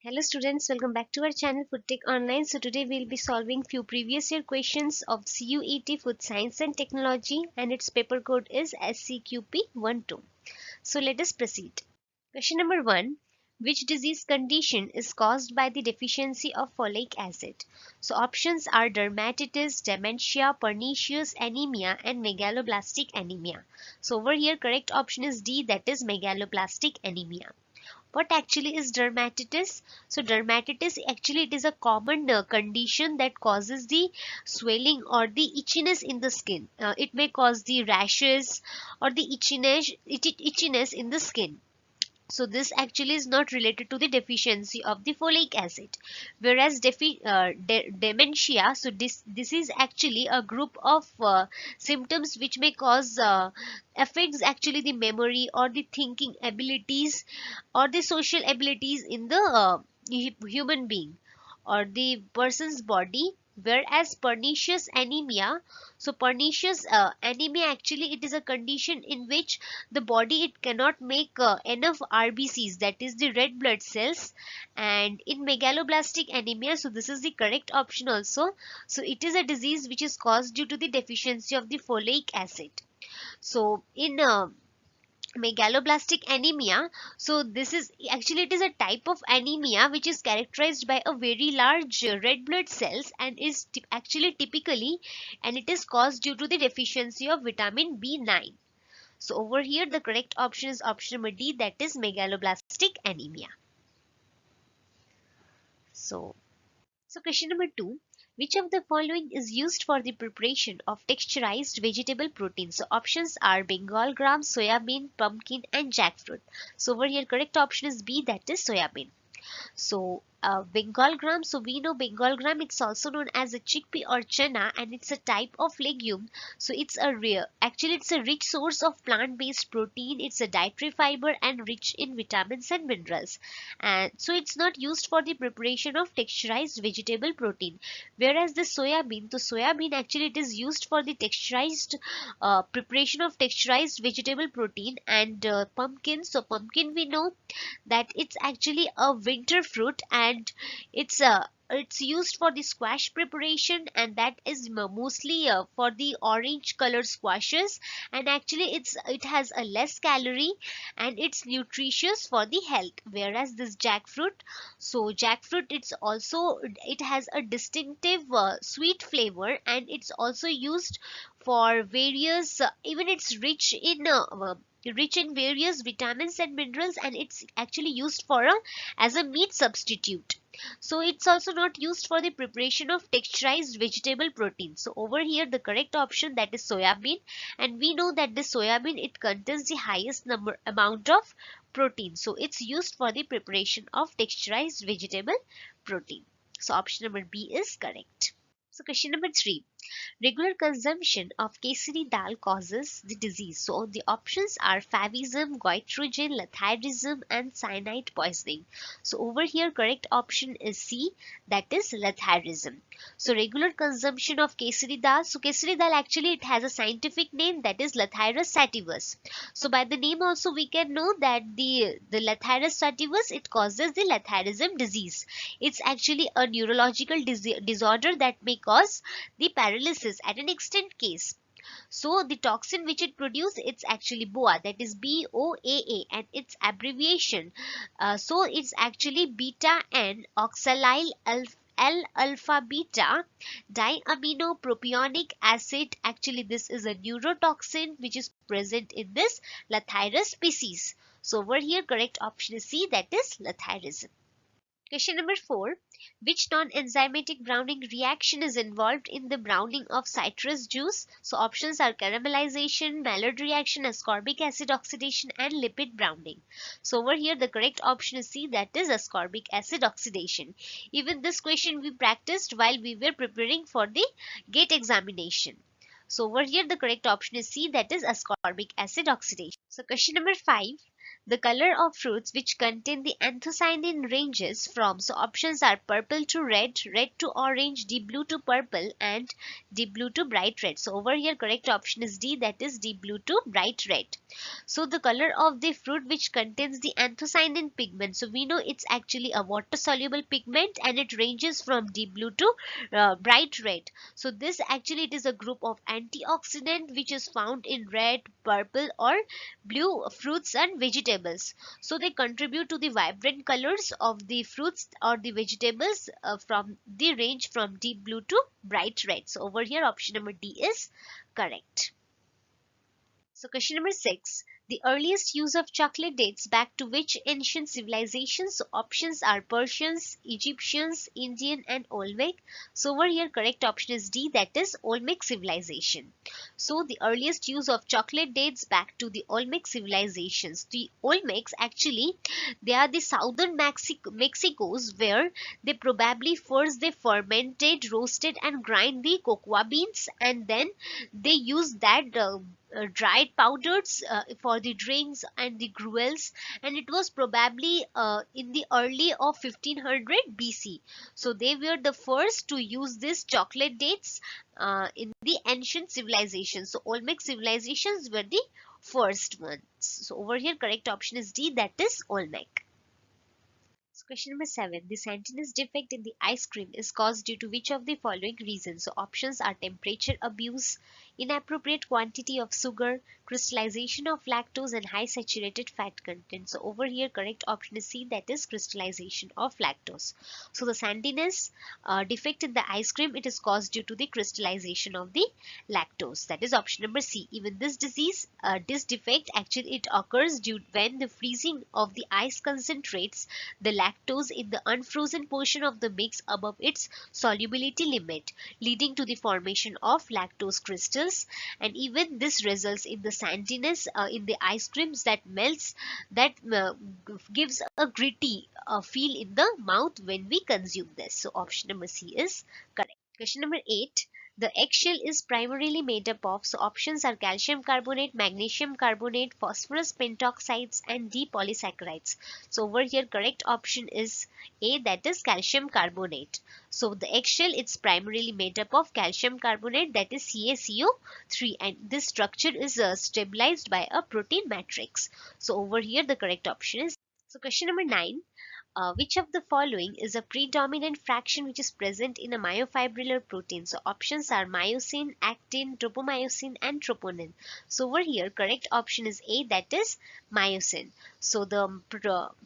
Hello students, welcome back to our channel Food Tech Online. So today we'll be solving few previous year questions of CUET Food Science and Technology, and its paper code is SCQP12. So let us proceed. Question number 1. Which disease condition is caused by the deficiency of folic acid? So options are dermatitis, dementia, pernicious anemia and megaloblastic anemia. So over here correct option is D, that is megaloblastic anemia. What actually is dermatitis? So dermatitis actually it is a common condition that causes the swelling or the itchiness in the skin. It may cause the rashes or the itchiness in the skin. So this actually is not related to the deficiency of the folic acid. Whereas dementia, so this is actually a group of symptoms which may cause affects actually the memory or the thinking abilities or the social abilities in the human being or the person's body. Whereas pernicious anemia, so pernicious anemia actually it is a condition in which the body it cannot make enough RBCs, that is the red blood cells. And in megaloblastic anemia, so this is the correct option also, so it is a disease which is caused due to the deficiency of the folic acid. So in megaloblastic anemia, so this is actually it is a type of anemia which is characterized by a very large red blood cells and is actually typically, and it is caused due to the deficiency of vitamin B9. So over here the correct option is option number D, that is megaloblastic anemia. So question number 2. Which of the following is used for the preparation of texturized vegetable protein? So options are Bengal gram, soybean, pumpkin and jackfruit. So over here correct option is B, that is soybean. So Bengal gram, so we know Bengal gram, it's also known as a chickpea or chana, and it's a type of legume. So it's a actually it's a rich source of plant-based protein. It's a dietary fiber and rich in vitamins and minerals. And so it's not used for the preparation of texturized vegetable protein. Whereas the soybean actually it is used for the texturized preparation of texturized vegetable protein. And pumpkin, so pumpkin we know that it's actually a winter fruit, and it's used for the squash preparation, and that is mostly for the orange color squashes. And actually it has a less calorie and it's nutritious for the health. Whereas this jackfruit, so jackfruit it has a distinctive sweet flavor, and it's also used for various even it's rich in various vitamins and minerals, and it's actually used for as a meat substitute. So it's also not used for the preparation of texturized vegetable protein. So over here the correct option, that is soybean, and we know that the soybean it contains the highest amount of protein, so it's used for the preparation of texturized vegetable protein. So option number B is correct. So question number 3. Regular consumption of kesari dal causes the disease. So the options are favism, goitrogen, letharism and cyanide poisoning. So over here correct option is C, that is letharism. So regular consumption of kesari dal. So kesari dal actually it has a scientific name, that is Lathyrus sativus. So by the name also we can know that the Lathyrus sativus it causes the letharism disease. It's actually a neurological disorder that may cause the paralysis at an extent case. So the toxin which it produces, it's actually BOA, that is BOAA, and its abbreviation. So it's actually beta N oxalyl L-alpha beta diaminopropionic acid. Actually this is a neurotoxin which is present in this Lathyrus species. So over here correct option is C, that is letharism. Question number 4. Which non-enzymatic browning reaction is involved in the browning of citrus juice? So options are caramelization, Maillard reaction, ascorbic acid oxidation and lipid browning. So over here the correct option is C, that is ascorbic acid oxidation. Even this question we practiced while we were preparing for the GATE examination. So over here the correct option is C, that is ascorbic acid oxidation. So question number 5. The color of fruits which contain the anthocyanin ranges from, so options are purple to red, red to orange, deep blue to purple, and deep blue to bright red. So over here correct option is D, that is deep blue to bright red. So the color of the fruit which contains the anthocyanin pigment, so we know it's actually a water soluble pigment and it ranges from deep blue to bright red. So this actually it is a group of antioxidant which is found in red, purple or blue fruits and vegetables. So they contribute to the vibrant colors of the fruits or the vegetables from the range from deep blue to bright red. So over here option number D is correct. So question number 6. The earliest use of chocolate dates back to which ancient civilizations? So options are Persians, Egyptians, Indian and Olmec. So over here correct option is D, that is Olmec civilization. So the earliest use of chocolate dates back to the Olmec civilizations. The Olmecs actually they are the southern Mexicos where they probably first they fermented, roasted and grind the cocoa beans and then they use that dried powders for the drinks and the gruels, and it was probably in the early of 1500 BC. So they were the first to use this chocolate dates in the ancient civilizations. So Olmec civilizations were the first ones. So over here correct option is D, that is Olmec. So question number 7. The Santinus defect in the ice cream is caused due to which of the following reasons? So options are temperature abuse, inappropriate quantity of sugar, crystallization of lactose and high saturated fat content. So over here correct option is C, that is crystallization of lactose. So the Santinus defect in the ice cream, it is caused due to the crystallization of the lactose. That is option number C. Even this disease, this defect actually it occurs due when the freezing of the ice concentrates the lactose in the unfrozen portion of the mix above its solubility limit, leading to the formation of lactose crystals, and even this results in the sandiness in the ice creams that melts, that gives a gritty feel in the mouth when we consume this. So option number C is correct. Question number 8. The eggshell is primarily made up of, so options are calcium carbonate, magnesium carbonate, phosphorus pentoxides and D polysaccharides. So over here correct option is A, that is calcium carbonate. So the eggshell it's primarily made up of calcium carbonate, that is CaCO3, and this structure is stabilized by a protein matrix. So over here the correct option is. So question number 9. Which of the following is a predominant fraction which is present in a myofibrillar protein? So options are myosin, actin, tropomyosin and troponin. So over here correct option is A, that is myosin. So the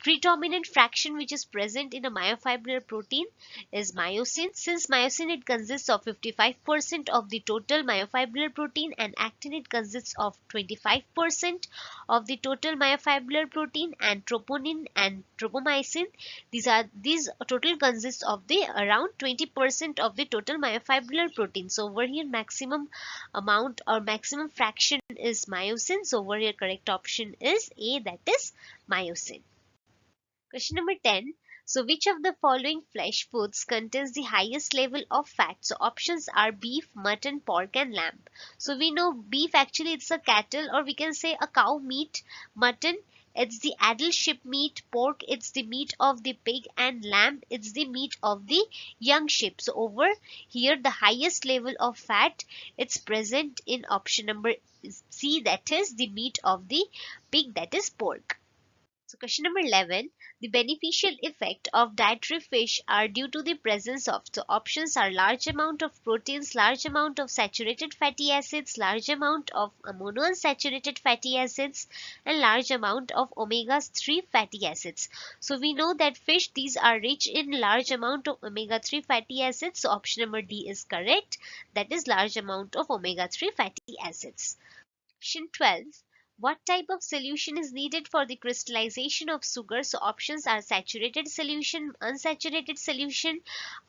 predominant fraction which is present in a myofibrillar protein is myosin. Since myosin it consists of 55% of the total myofibrillar protein and actin it consists of 25% of the total myofibrillar protein, and troponin and tropomyosin these total consists of the around 20% of the total myofibrillar protein. So over here maximum amount or maximum fraction is myosin. So over here correct option is A, that is myosin. Question number 10. So which of the following flesh foods contains the highest level of fat? So options are beef, mutton, pork and lamb. So we know beef actually it's a cattle or we can say a cow meat, mutton it's the adult sheep meat, pork it's the meat of the pig and lamb it's the meat of the young sheep. So over here the highest level of fat it's present in option number C, that is the meat of the pig, that is pork. So question number 11. The beneficial effect of dietary fish are due to the presence of, so options are large amount of proteins, large amount of saturated fatty acids, large amount of monounsaturated fatty acids and large amount of omega-3 fatty acids. So we know that fish these are rich in large amount of omega-3 fatty acids. So option number D is correct, that is large amount of omega-3 fatty acids. Question 12. What type of solution is needed for the crystallization of sugar? So options are saturated solution, unsaturated solution,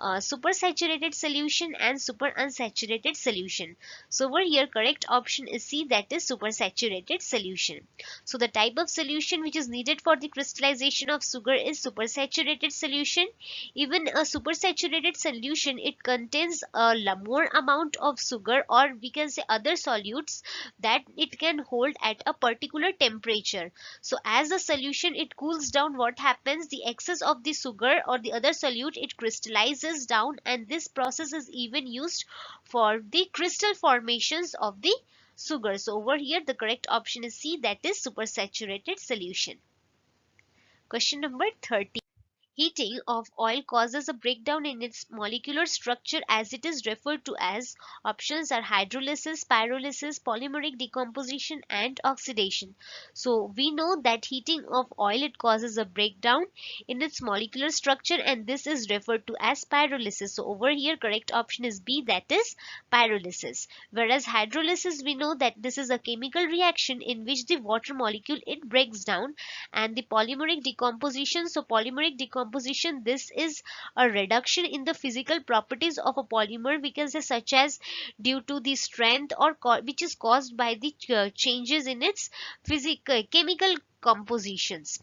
supersaturated solution and super unsaturated solution. So over here correct option is C, that is supersaturated solution. So the type of solution which is needed for the crystallization of sugar is supersaturated solution. Even a supersaturated solution it contains a more amount of sugar or we can say other solutes that it can hold at a particular temperature. So as the solution it cools down, what happens, the excess of the sugar or the other solute it crystallizes down, and this process is even used for the crystal formations of the sugar. So over here the correct option is C, that is supersaturated solution. Question number 30. Heating of oil causes a breakdown in its molecular structure as it is referred to as. Options are hydrolysis, pyrolysis, polymeric decomposition and oxidation. So we know that heating of oil it causes a breakdown in its molecular structure, and this is referred to as pyrolysis. So over here correct option is B, that is pyrolysis. Whereas hydrolysis, we know that this is a chemical reaction in which the water molecule it breaks down, and the polymeric decomposition, so polymeric decomposition, this is a reduction in the physical properties of a polymer, we can say, such as due to the strength or which is caused by the changes in its physical chemical compositions.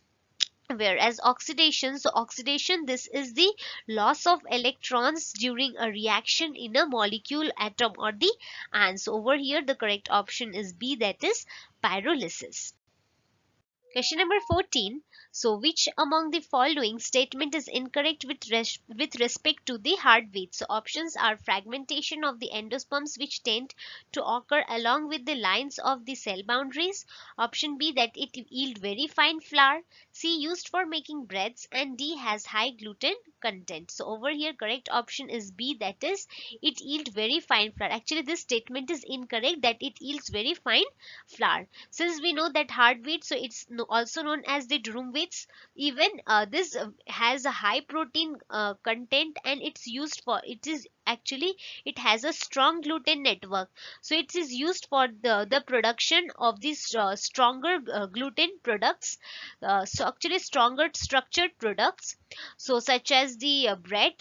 Whereas oxidation, so oxidation, this is the loss of electrons during a reaction in a molecule, atom or the ion. So over here the correct option is B, that is pyrolysis. Question number 14. So, which among the following statement is incorrect with respect to the heart beat? So, options are fragmentation of the endosperms which tend to occur along with the lines of the cell boundaries. Option B, that it yield very fine flour. C, used for making breads, and D, has high gluten content. So, over here correct option is B, that is it yield very fine flour. Actually, this statement is incorrect, that it yields very fine flour. Since we know that heart wheat, so it's also known as the durum wheats. Even this has a high protein content, and it's used for, it is actually, it has a strong gluten network, so it is used for the production of these stronger gluten products, so actually stronger structured products, so such as the bread.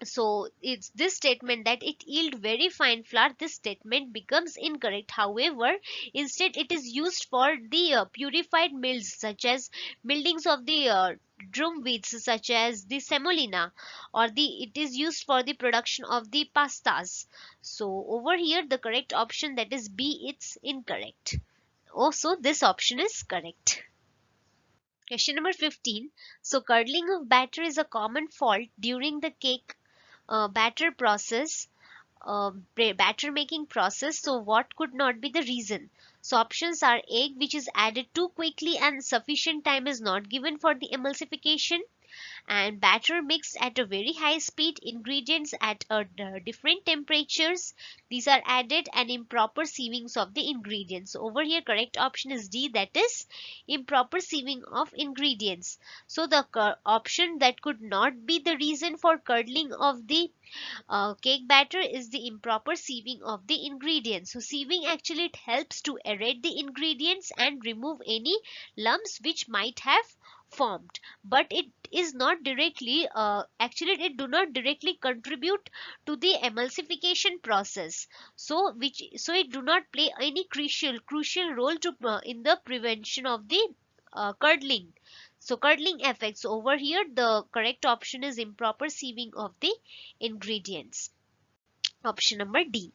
So it's this statement that it yield very fine flour, this statement becomes incorrect. However, instead it is used for the purified mills, such as buildings of the drum wheats, such as the semolina, or the it is used for the production of the pastas. So over here the correct option, that is B, it's incorrect. Also this option is correct. Question number 15. So curdling of batter is a common fault during the cake batter process, batter making process. So what could not be the reason? So options are egg which is added too quickly and sufficient time is not given for the emulsification, and batter mixed at a very high speed, ingredients at different temperatures, these are added, and improper sievings of the ingredients. So over here correct option is D, that is improper sieving of ingredients. So the option that could not be the reason for curdling of the cake batter is the improper sieving of the ingredients. So sieving actually it helps to aerate the ingredients and remove any lumps which might have formed, but it is not directly actually it do not directly contribute to the emulsification process, so it do not play any crucial role to in the prevention of the curdling, so curdling effects. Over here the correct option is improper sieving of the ingredients. Option number D.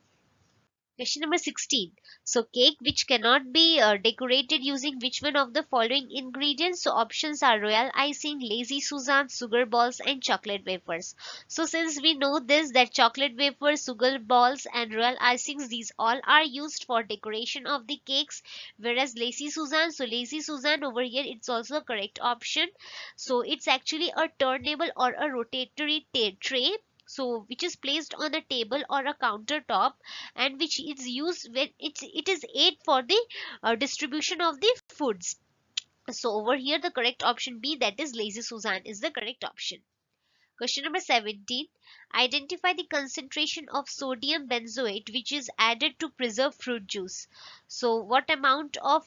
Question number 16. So cake which cannot be decorated using which one of the following ingredients? So options are royal icing, lazy Susan, sugar balls and chocolate wafers. So since we know this, that chocolate wafers, sugar balls and royal icings, these all are used for decoration of the cakes, whereas lazy Susan, so lazy Susan over here it's also a correct option. So it's actually a turnable or a rotatory tray, so which is placed on a table or a countertop, and which is used when it is aid for the distribution of the foods. So over here the correct option B, that is lazy Susan, is the correct option. Question number 17. Identify the concentration of sodium benzoate which is added to preserve fruit juice. So what amount of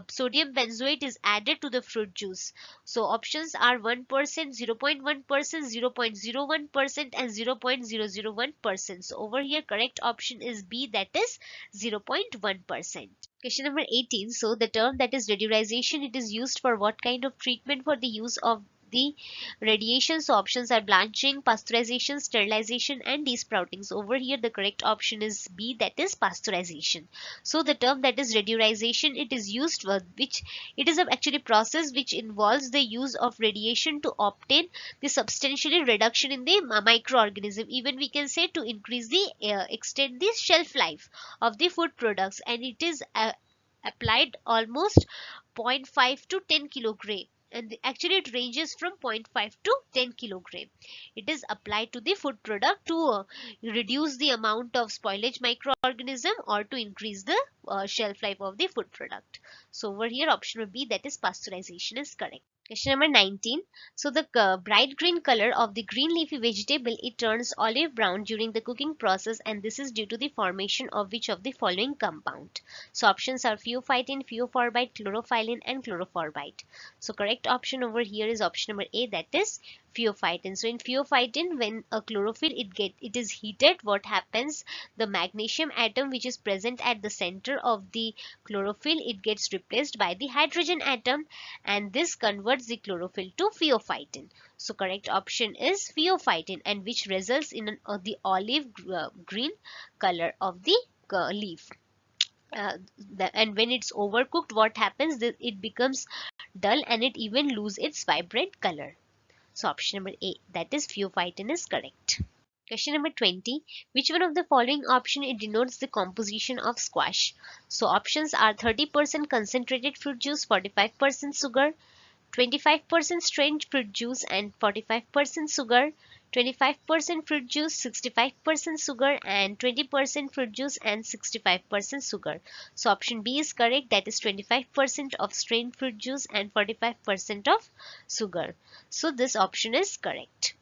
sodium benzoate is added to the fruit juice? So options are 1%, 0.1%, 0.01% and 0.001%. So over here correct option is B, that is 0.1%. Question number 18. So the term that is radiurization, it is used for what kind of treatment? For the use of the radiation. So options are blanching, pasteurization, sterilization, and desprouting. So over here the correct option is B, that is pasteurization. So the term that is radioization, it is used for which it is actually process which involves the use of radiation to obtain the substantially reduction in the microorganism, even we can say to increase the extend the shelf life of the food products, and it is applied almost zero point 0.5 to 10 kilogram, and actually it ranges from 0.5 to 10 kilogram. It is applied to the food product to reduce the amount of spoilage microorganism or to increase the shelf life of the food product. So over here option would be, that is pasteurization, is correct. Question number 19. So the bright green color of the green leafy vegetable, it turns olive brown during the cooking process, and this is due to the formation of which of the following compound? So options are pheophytin, pheophorbyte, chlorophyllin, and chlorophorbite. So correct option over here is option number A, that is pheophytin. So in pheophytin, when a chlorophyll it is heated, what happens? The magnesium atom which is present at the center of the chlorophyll, it gets replaced by the hydrogen atom, and this converts the chlorophyll to pheophytin. So correct option is pheophytin, and which results in the olive green color of the leaf. And when it's overcooked, what happens? It becomes dull and it even loses its vibrant color. So option number A, that is pheophytin, is correct. Question number 20. Which one of the following option it denotes the composition of squash? So options are 30% concentrated fruit juice, 45% sugar, 25% strained fruit juice and 45% sugar, 25% fruit juice, 65% sugar, and 20% fruit juice and 65% sugar. So option B is correct, that is 25% of strained fruit juice and 45% of sugar. So this option is correct.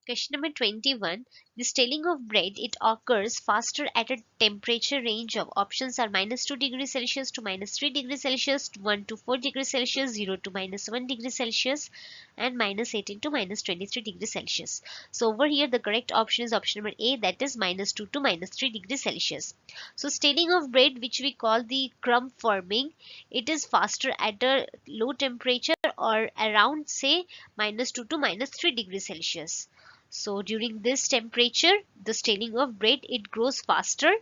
Question number 21. The staling of bread, it occurs faster at a temperature range of, options are -2 degrees Celsius to -3 degrees Celsius, 1 to 4 degrees Celsius, 0 to -1 degree Celsius, and -18 to -23 degrees Celsius. So over here the correct option is option number A, that is -2 to -3 degrees Celsius. So staling of bread, which we call the crumb forming, it is faster at a low temperature or around say -2 to -3 degrees Celsius. So during this temperature, the staling of bread, it grows faster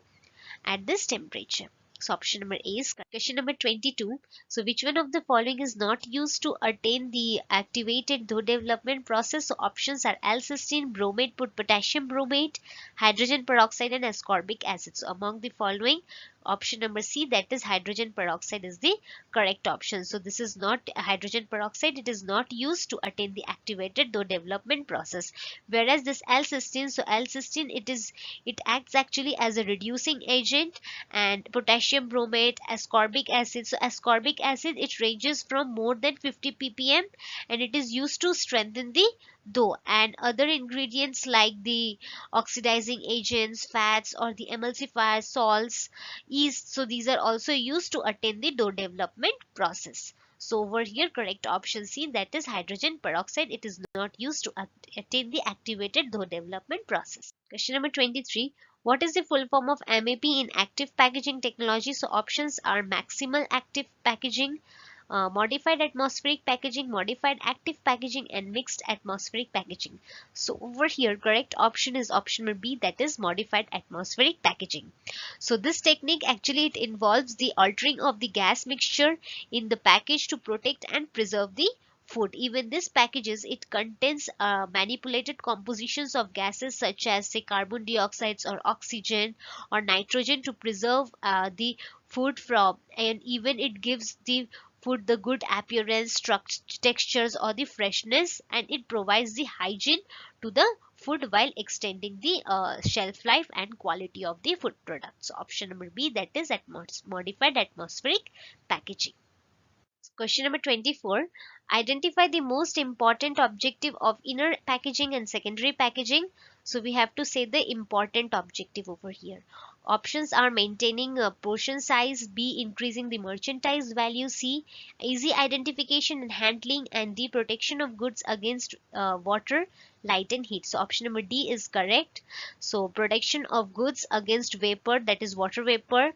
at this temperature. So option number A is correct. Question number 22. So which one of the following is not used to attain the activated dough development process? So options are L-cysteine, bromate, put potassium bromate, hydrogen peroxide, and ascorbic acid. So among the following, option number C, that is hydrogen peroxide, is the correct option. So this is not hydrogen peroxide, it is not used to attain the activated dough development process. Whereas this L-cysteine, so L-cysteine, it acts actually as a reducing agent, and potassium bromate, ascorbic acid. So ascorbic acid, it ranges from more than 50 ppm, and it is used to strengthen the dough, and other ingredients like the oxidizing agents, fats, or the emulsifiers, salts, yeast, so these are also used to attain the dough development process. So over here correct option C, that is hydrogen peroxide, it is not used to attain the activated dough development process. Question number 23. What is the full form of MAP in active packaging technology? So options are maximal active packaging, modified atmospheric packaging, modified active packaging, and mixed atmospheric packaging. So over here correct option is option number B, that is modified atmospheric packaging. So this technique actually it involves the altering of the gas mixture in the package to protect and preserve the food. Even this packages, it contains manipulated compositions of gases such as say carbon dioxides or oxygen or nitrogen to preserve the food from, and even it gives the food the good appearance, textures, or the freshness, and it provides the hygiene to the food while extending the shelf life and quality of the food products. So option number B, that is modified atmospheric packaging. Question number 24. Identify the most important objective of inner packaging and secondary packaging. So we have to say the important objective over here. Options are maintaining a portion size, B, increasing the merchandise value, C, easy identification and handling, and D, protection of goods against water, light and heat. So option number D is correct. So protection of goods against vapor, that is water vapor,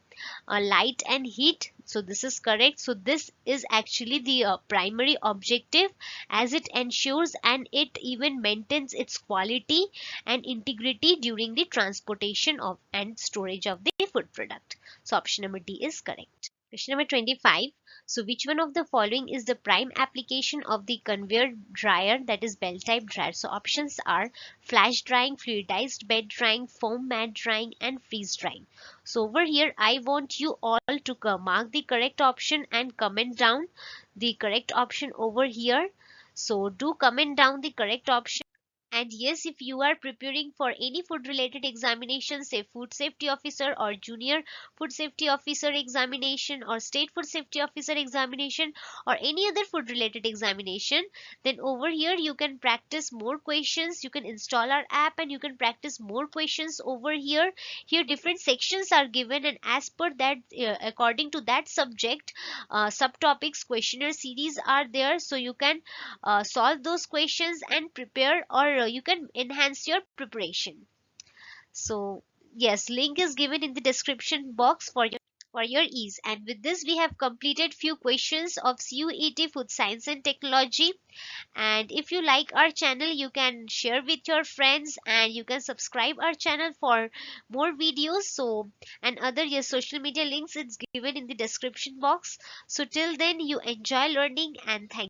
light and heat. So this is correct. So this is actually the primary objective, as it ensures and it even maintains its quality and integrity during the transportation of and storage of the food product. So option number D is correct. Question number 25. So which one of the following is the prime application of the conveyor dryer, that is bell type dryer? So options are flash drying, fluidized bed drying, foam mat drying, and freeze drying. So over here I want you all to mark the correct option and comment down the correct option over here. So do comment down the correct option. And yes, if you are preparing for any food related examination, say food safety officer or junior food safety officer examination or state food safety officer examination or any other food related examination, then over here you can practice more questions. You can install our app and you can practice more questions over here. Here different sections are given, and as per that, according to that subject, subtopics questionnaire series are there, so you can solve those questions and prepare, or you can enhance your preparation. So yes, link is given in the description box for your ease. And with this we have completed few questions of CUET food science and technology. And if you like our channel, you can share with your friends and you can subscribe our channel for more videos. So and other yes, social media links it's given in the description box. So till then, you enjoy learning, and thank